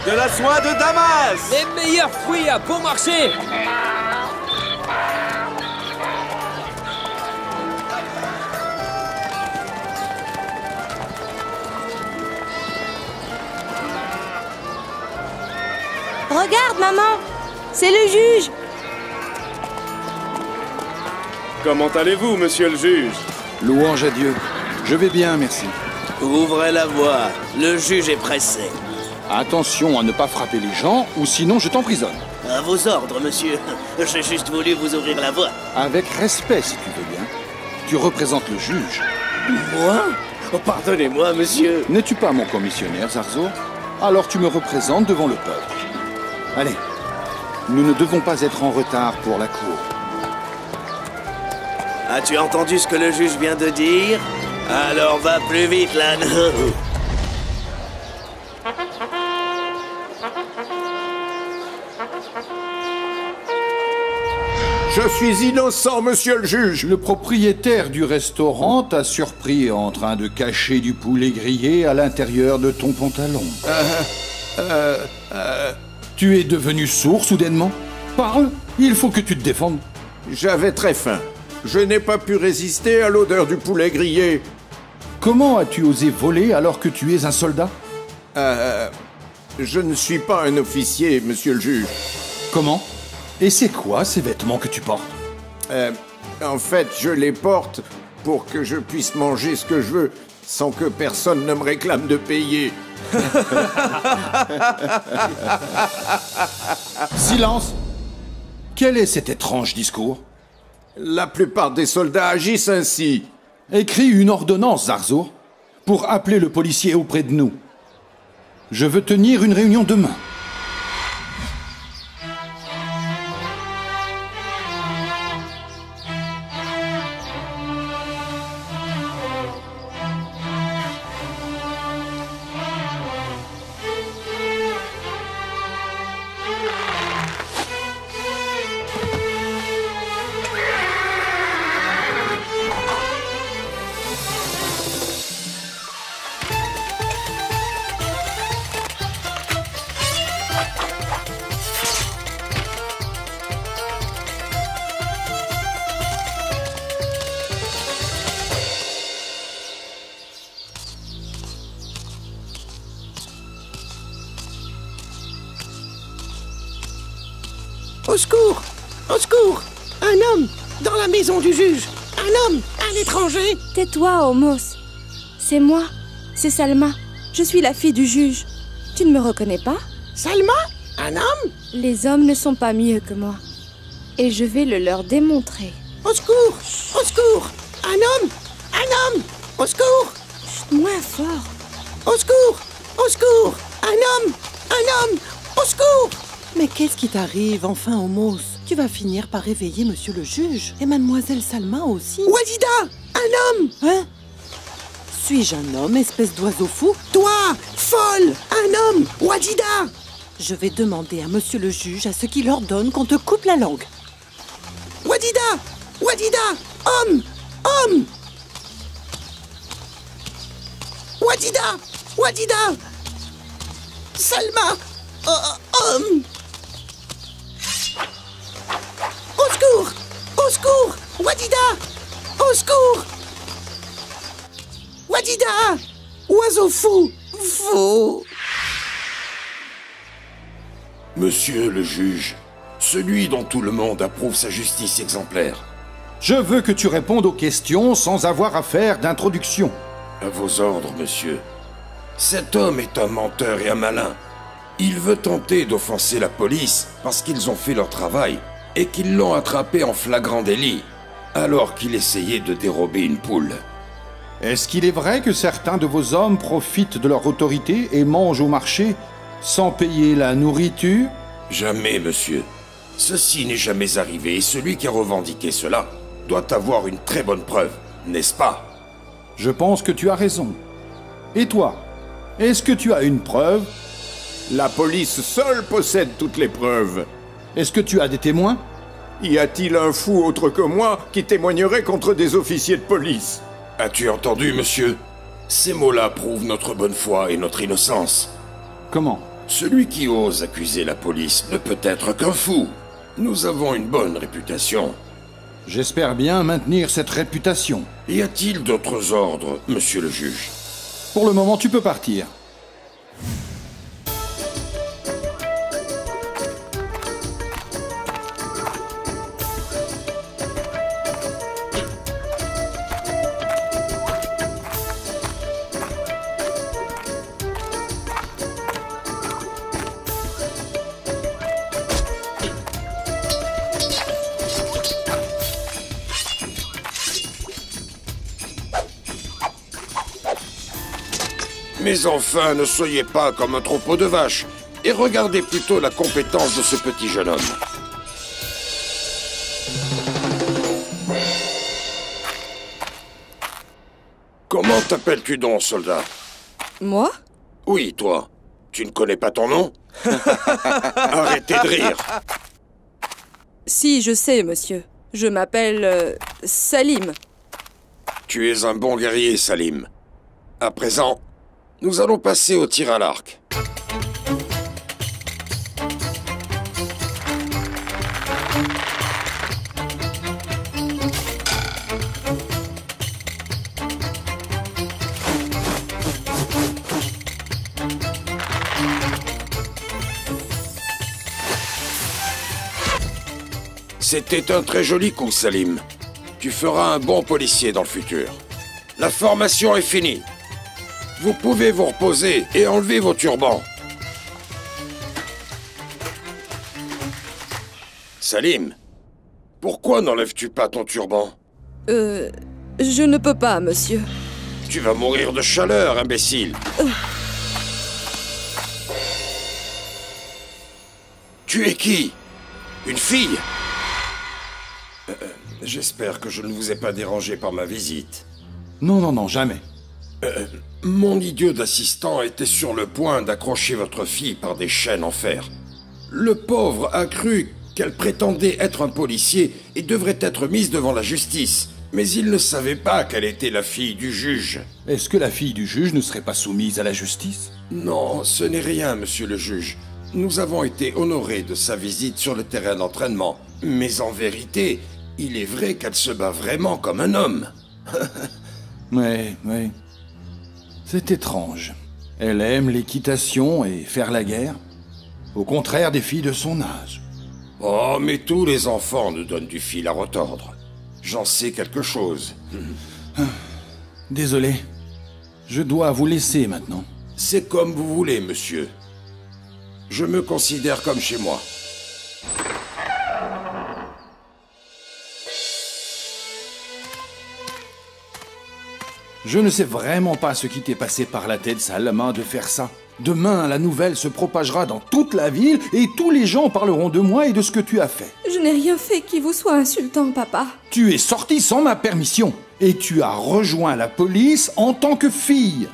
De la soie de Damas! Les meilleurs fruits à bon marché! Regarde, maman! C'est le juge! Comment allez-vous, monsieur le juge? Louange à Dieu. Je vais bien, merci. Ouvrez la voie. Le juge est pressé. Attention à ne pas frapper les gens, ou sinon je t'emprisonne. À vos ordres, monsieur. J'ai juste voulu vous ouvrir la voie. Avec respect, si tu veux bien. Tu représentes le juge. Moi? Oh, pardonnez-moi, monsieur. N'es-tu pas mon commissionnaire, Zarzur? Alors tu me représentes devant le peuple. Allez, nous ne devons pas être en retard pour la cour. As-tu entendu ce que le juge vient de dire? Alors va plus vite, l'âne. Je suis innocent, monsieur le juge. Le propriétaire du restaurant t'a surpris en train de cacher du poulet grillé à l'intérieur de ton pantalon. Tu es devenu sourd soudainement? Parle, il faut que tu te défendes. J'avais très faim. Je n'ai pas pu résister à l'odeur du poulet grillé. Comment as-tu osé voler alors que tu es un soldat? Je ne suis pas un officier, monsieur le juge. Comment? Et c'est quoi ces vêtements que tu portes? En fait, je les porte pour que je puisse manger ce que je veux, sans que personne ne me réclame de payer. Silence! Quel est cet étrange discours? La plupart des soldats agissent ainsi. Écris une ordonnance, Zarzur, pour appeler le policier auprès de nous. Je veux tenir une réunion demain. Au secours! Au secours! Un homme dans la maison du juge! Un homme! Un étranger! Tais-toi, Homos. C'est moi, c'est Salma. Je suis la fille du juge. Tu ne me reconnais pas? Salma? Un homme? Les hommes ne sont pas mieux que moi. Et je vais le leur démontrer. Au secours! Au secours! Un homme! Un homme! Au secours! Chut, moins fort. Au secours! Au secours! Un homme! Un homme! Au secours! Mais qu'est-ce qui t'arrive, enfin, Homos? Tu vas finir par réveiller monsieur le juge. Et mademoiselle Salma aussi. Wadida! Un homme! Hein? Suis-je un homme, espèce d'oiseau fou? Toi! Folle! Un homme! Wadida! Je vais demander à monsieur le juge à ce qu'il ordonne qu'on te coupe la langue. Wadida! Wadida! Homme! Homme! Wadida! Wadida! Salma! Homme! Au secours! Au secours! Wadida! Au secours! Wadida! Oiseau fou! Fou! Monsieur le juge, celui dont tout le monde approuve sa justice exemplaire. Je veux que tu répondes aux questions sans avoir à faire d'introduction. À vos ordres, monsieur. Cet homme est un menteur et un malin. Il veut tenter d'offenser la police parce qu'ils ont fait leur travail et qu'ils l'ont attrapé en flagrant délit, alors qu'il essayait de dérober une poule. Est-ce qu'il est vrai que certains de vos hommes profitent de leur autorité et mangent au marché sans payer la nourriture? Jamais, monsieur. Ceci n'est jamais arrivé et celui qui a revendiqué cela doit avoir une très bonne preuve, n'est-ce pas? Je pense que tu as raison. Et toi, est-ce que tu as une preuve? La police seule possède toutes les preuves. Est-ce que tu as des témoins? Y a-t-il un fou autre que moi qui témoignerait contre des officiers de police? As-tu entendu, monsieur? Ces mots-là prouvent notre bonne foi et notre innocence. Comment? Celui qui ose accuser la police ne peut être qu'un fou. Nous avons une bonne réputation. J'espère bien maintenir cette réputation. Y a-t-il d'autres ordres, monsieur le juge? Pour le moment, tu peux partir. Mais enfin, ne soyez pas comme un troupeau de vaches, et regardez plutôt la compétence de ce petit jeune homme. Comment t'appelles-tu donc, soldat? Moi? Oui, toi. Tu ne connais pas ton nom? Arrêtez de rire. Si, je sais, monsieur. Je m'appelle Salim. Tu es un bon guerrier, Salim. À présent, nous allons passer au tir à l'arc. C'était un très joli coup, Salim. Tu feras un bon policier dans le futur. La formation est finie. Vous pouvez vous reposer et enlever vos turbans. Salim, pourquoi n'enlèves-tu pas ton turban? Je ne peux pas, monsieur. Tu vas mourir de chaleur, imbécile. Tu es qui? Une fille? J'espère que je ne vous ai pas dérangé par ma visite. Non, non, non, jamais. Mon idiot d'assistant était sur le point d'accrocher votre fille par des chaînes en fer. Le pauvre a cru qu'elle prétendait être un policier et devrait être mise devant la justice. Mais il ne savait pas qu'elle était la fille du juge. Est-ce que la fille du juge ne serait pas soumise à la justice? Non, ce n'est rien, monsieur le juge. Nous avons été honorés de sa visite sur le terrain d'entraînement. Mais en vérité, il est vrai qu'elle se bat vraiment comme un homme. Oui, oui. C'est étrange. Elle aime l'équitation et faire la guerre, au contraire des filles de son âge. Oh, mais tous les enfants nous donnent du fil à retordre. J'en sais quelque chose. Désolé. Je dois vous laisser maintenant. C'est comme vous voulez, monsieur. Je me considère comme chez moi. Je ne sais vraiment pas ce qui t'est passé par la tête, Salma, de faire ça. Demain, la nouvelle se propagera dans toute la ville et tous les gens parleront de moi et de ce que tu as fait. Je n'ai rien fait qui vous soit insultant, papa. Tu es sorti sans ma permission et tu as rejoint la police en tant que fille.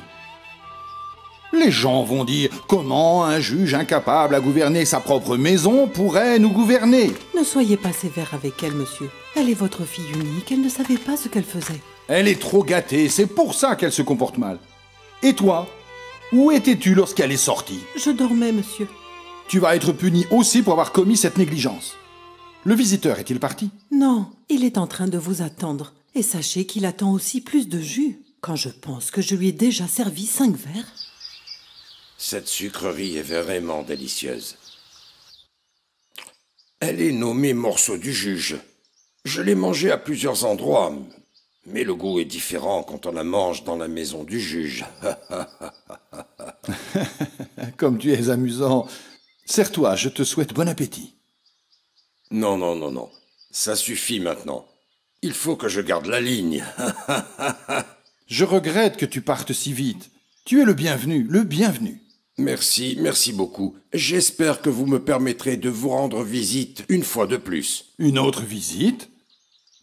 Les gens vont dire comment un juge incapable à gouverner sa propre maison pourrait nous gouverner. Ne soyez pas sévère avec elle, monsieur. Elle est votre fille unique, elle ne savait pas ce qu'elle faisait. Elle est trop gâtée, c'est pour ça qu'elle se comporte mal. Et toi, où étais-tu lorsqu'elle est sortie? Je dormais, monsieur. Tu vas être puni aussi pour avoir commis cette négligence. Le visiteur est-il parti? Non, il est en train de vous attendre. Et sachez qu'il attend aussi plus de jus. Quand je pense que je lui ai déjà servi 5 verres. Cette sucrerie est vraiment délicieuse. Elle est nommée morceau du juge. Je l'ai mangée à plusieurs endroits, mais le goût est différent quand on la mange dans la maison du juge. Comme tu es amusant. Serre-toi, je te souhaite bon appétit. Non, non, non, non. Ça suffit maintenant. Il faut que je garde la ligne. Je regrette que tu partes si vite. Tu es le bienvenu, le bienvenu. Merci, merci beaucoup. J'espère que vous me permettrez de vous rendre visite une fois de plus. Une autre visite?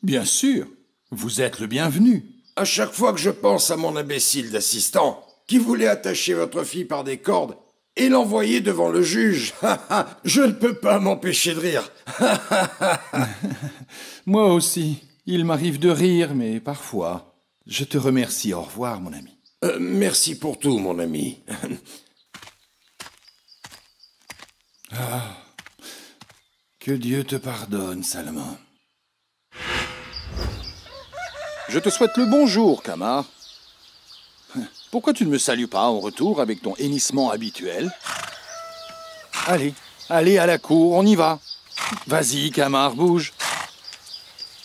Bien sûr, vous êtes le bienvenu. À chaque fois que je pense à mon imbécile d'assistant, qui voulait attacher votre fille par des cordes et l'envoyer devant le juge, je ne peux pas m'empêcher de rire. Moi aussi, il m'arrive de rire, mais parfois. Je te remercie, au revoir, mon ami. Merci pour tout, mon ami. Que Dieu te pardonne, Salma. Je te souhaite le bonjour, Kamar. Pourquoi tu ne me salues pas en retour avec ton hennissement habituel? Allez, allez à la cour, on y va. Vas-y, Kamar, bouge.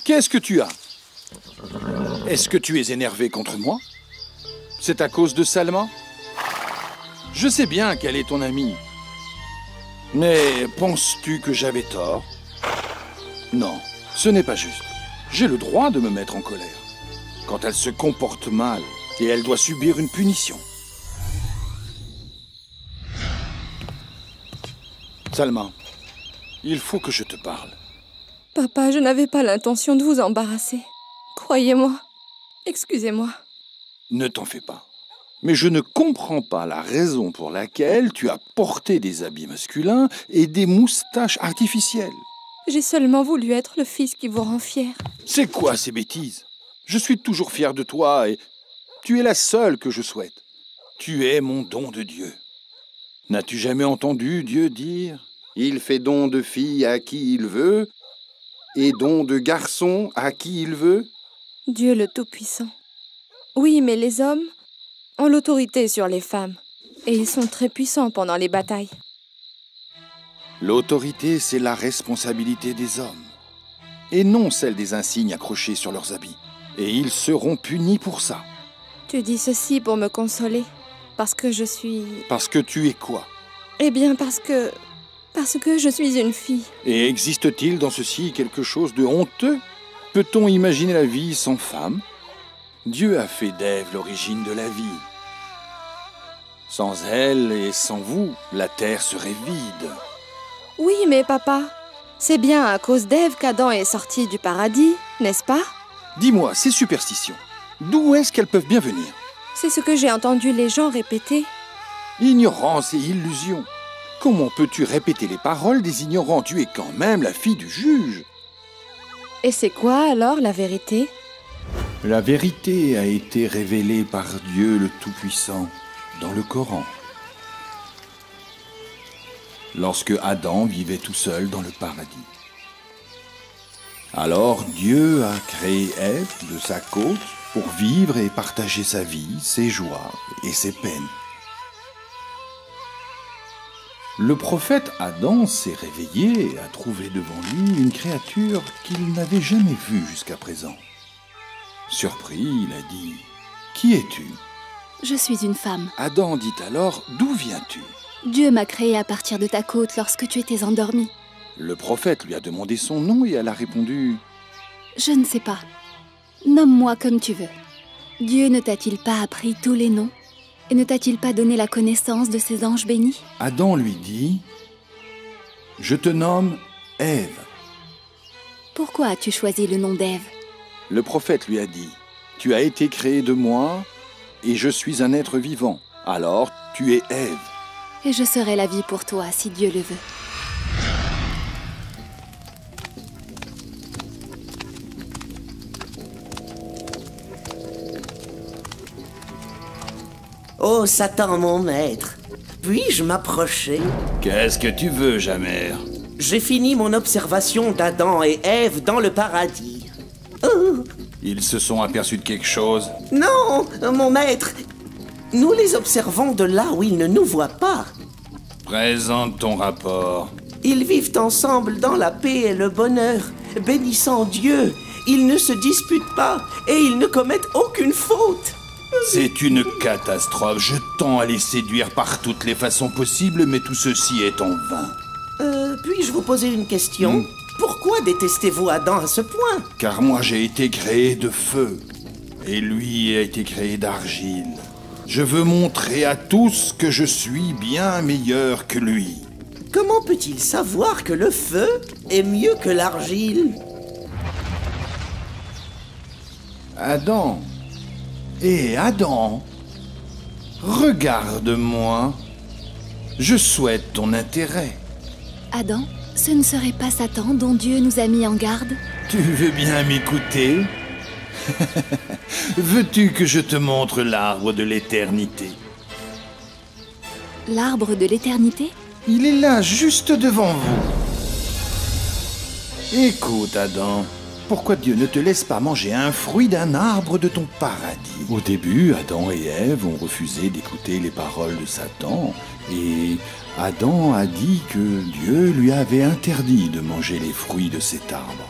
Qu'est-ce que tu as? Est-ce que tu es énervé contre moi? C'est à cause de Salma? Je sais bien qu'elle est ton amie. Mais penses-tu que j'avais tort? Non, ce n'est pas juste. J'ai le droit de me mettre en colère. Quand elle se comporte mal, et elle doit subir une punition. Salma, il faut que je te parle. Papa, je n'avais pas l'intention de vous embarrasser. Croyez-moi. Excusez-moi. Ne t'en fais pas. Mais je ne comprends pas la raison pour laquelle tu as porté des habits masculins et des moustaches artificielles. J'ai seulement voulu être le fils qui vous rend fier. C'est quoi ces bêtises? Je suis toujours fier de toi et tu es la seule que je souhaite. Tu es mon don de Dieu. N'as-tu jamais entendu Dieu dire « Il fait don de fille à qui il veut et don de garçon à qui il veut » Dieu le Tout-Puissant. Oui, mais les hommes ont l'autorité sur les femmes. Et ils sont très puissants pendant les batailles. L'autorité, c'est la responsabilité des hommes. Et non celle des insignes accrochés sur leurs habits. Et ils seront punis pour ça. Tu dis ceci pour me consoler. Parce que je suis... Parce que tu es quoi? Eh bien, parce que je suis une fille. Et existe-t-il dans ceci quelque chose de honteux? Peut-on imaginer la vie sans femme? Dieu a fait d'Ève l'origine de la vie. Sans elle et sans vous, la terre serait vide. Oui, mais papa, c'est bien à cause d'Ève qu'Adam est sorti du paradis, n'est-ce pas? Dis-moi, ces superstitions, d'où est-ce qu'elles peuvent bien venir? C'est ce que j'ai entendu les gens répéter. Ignorance et illusion. Comment peux-tu répéter les paroles des ignorants? Tu es quand même la fille du juge. Et c'est quoi alors la vérité? La vérité a été révélée par Dieu le Tout-Puissant dans le Coran. Lorsque Adam vivait tout seul dans le paradis. Alors Dieu a créé Ève de sa côte pour vivre et partager sa vie, ses joies et ses peines. Le prophète Adam s'est réveillé et a trouvé devant lui une créature qu'il n'avait jamais vue jusqu'à présent. Surpris, il a dit « Qui es-tu » Je suis une femme. Adam dit alors « D'où viens-tu » Dieu m'a créée à partir de ta côte lorsque tu étais endormie. Le prophète lui a demandé son nom et elle a répondu « Je ne sais pas. Nomme-moi comme tu veux. Dieu ne t'a-t-il pas appris tous les noms? Et ne t'a-t-il pas donné la connaissance de ses anges bénis ?» Adam lui dit « Je te nomme Ève. » Pourquoi as-tu choisi le nom d'Ève? Le prophète lui a dit « Tu as été créé de moi et je suis un être vivant. Alors tu es Ève. » Et je serai la vie pour toi si Dieu le veut. Oh, Satan, mon maître, puis-je m'approcher? Qu'est-ce que tu veux, Jamère? J'ai fini mon observation d'Adam et Ève dans le paradis. Oh. Ils se sont aperçus de quelque chose? Non, mon maître, nous les observons de là où ils ne nous voient pas. Présente ton rapport. Ils vivent ensemble dans la paix et le bonheur, bénissant Dieu. Ils ne se disputent pas et ils ne commettent aucune faute. C'est une catastrophe. Je tends à les séduire par toutes les façons possibles, mais tout ceci est en vain. Puis-je vous poser une question? Pourquoi détestez-vous Adam à ce point? Car moi j'ai été créé de feu, et lui a été créé d'argile. Je veux montrer à tous que je suis bien meilleur que lui. Comment peut-il savoir que le feu est mieux que l'argile? Adam. Adam, regarde-moi. Je souhaite ton intérêt. Adam, ce ne serait pas Satan dont Dieu nous a mis en garde? Tu veux bien m'écouter? Veux-tu que je te montre l'arbre de l'éternité? L'arbre de l'éternité? Il est là, juste devant vous. Écoute, Adam, pourquoi Dieu ne te laisse pas manger un fruit d'un arbre de ton paradis? Au début, Adam et Ève ont refusé d'écouter les paroles de Satan, et Adam a dit que Dieu lui avait interdit de manger les fruits de cet arbre.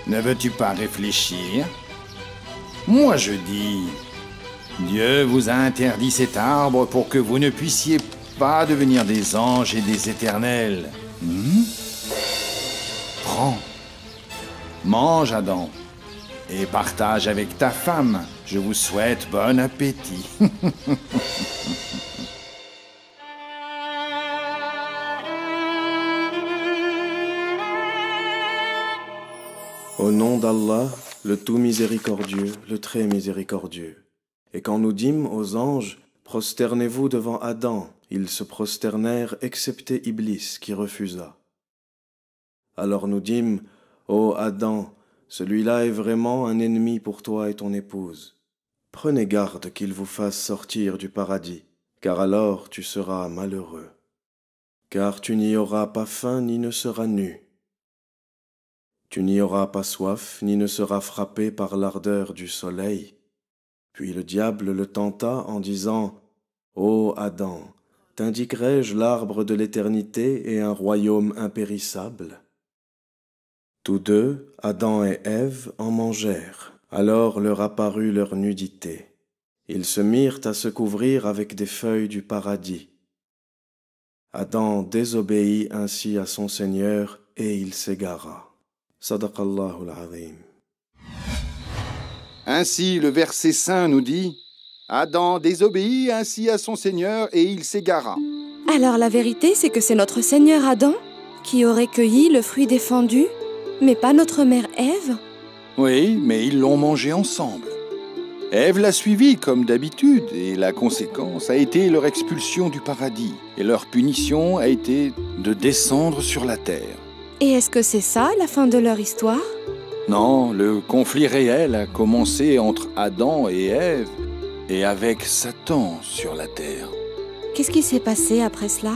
Ne veux-tu pas réfléchir? Moi je dis, Dieu vous a interdit cet arbre pour que vous ne puissiez pas devenir des anges et des éternels. Prends. Mange, Adam, et partage avec ta femme. Je vous souhaite bon appétit. Au nom d'Allah, le tout miséricordieux, le très miséricordieux. Et quand nous dîmes aux anges, prosternez-vous devant Adam, ils se prosternèrent excepté Iblis qui refusa. Alors nous dîmes, ô Adam, celui-là est vraiment un ennemi pour toi et ton épouse. Prenez garde qu'il vous fasse sortir du paradis, car alors tu seras malheureux. Car tu n'y auras pas faim ni ne seras nu. Tu n'y auras pas soif ni ne seras frappé par l'ardeur du soleil. Puis le diable le tenta en disant, ô Adam, t'indiquerai-je l'arbre de l'éternité et un royaume impérissable? Tous deux, Adam et Ève, en mangèrent. Alors leur apparut leur nudité. Ils se mirent à se couvrir avec des feuilles du paradis. Adam désobéit ainsi à son Seigneur et il s'égara. Sadaqallahu al-Azim. Ainsi, le verset saint nous dit, Adam désobéit ainsi à son Seigneur et il s'égara. Alors la vérité, c'est que c'est notre Seigneur Adam qui aurait cueilli le fruit défendu, mais pas notre mère Ève? Oui, mais ils l'ont mangé ensemble. Ève l'a suivi comme d'habitude, et la conséquence a été leur expulsion du paradis, et leur punition a été de descendre sur la terre. Et est-ce que c'est ça, la fin de leur histoire? Non, le conflit réel a commencé entre Adam et Ève, et avec Satan sur la terre. Qu'est-ce qui s'est passé après cela?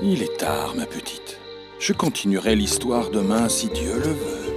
Il est tard, ma petite. Je continuerai l'histoire demain si Dieu le veut.